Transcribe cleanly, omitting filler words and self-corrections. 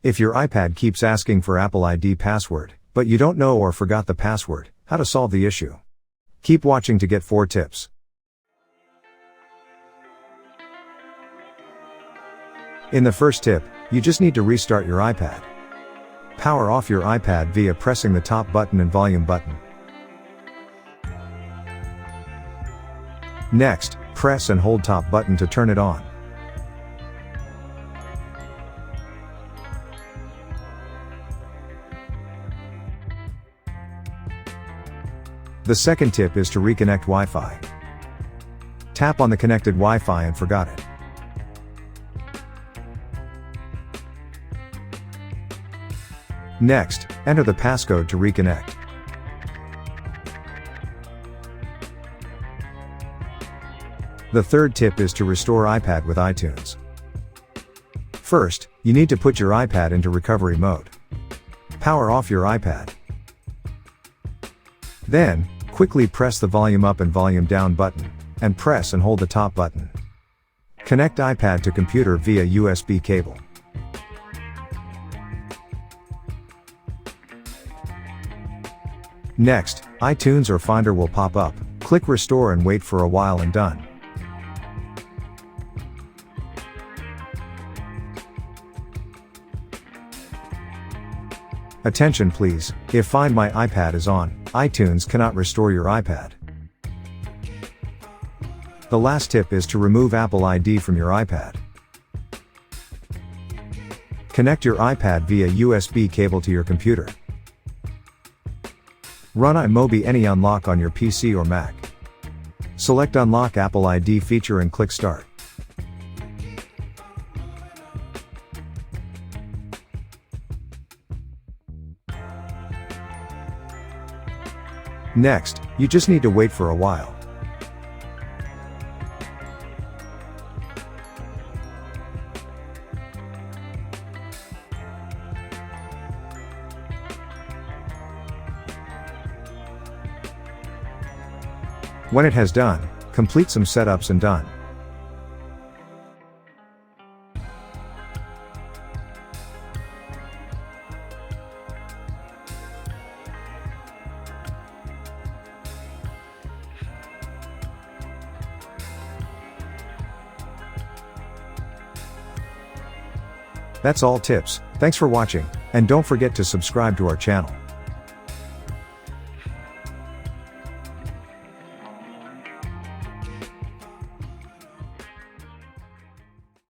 If your iPad keeps asking for Apple ID password, but you don't know or forgot the password, how to solve the issue. Keep watching to get 4 tips. In the first tip, you just need to restart your iPad. Power off your iPad via pressing the top button and volume button. Next, press and hold top button to turn it on. The second tip is to reconnect Wi-Fi. Tap on the connected Wi-Fi and forgot it. Next, enter the passcode to reconnect. The third tip is to restore iPad with iTunes. First, you need to put your iPad into recovery mode. Power off your iPad. Then, quickly press the volume up and volume down button, and press and hold the top button. Connect iPad to computer via USB cable. Next, iTunes or Finder will pop up. Click Restore and wait for a while and done. Attention please, if Find My iPad is on, iTunes cannot restore your iPad. The last tip is to remove Apple ID from your iPad. Connect your iPad via USB cable to your computer. Run iMobi Any Unlock on your PC or Mac. Select Unlock Apple ID feature and click Start. Next, you just need to wait for a while. When it has done, complete some setups and done. That's all tips. Thanks for watching, and don't forget to subscribe to our channel.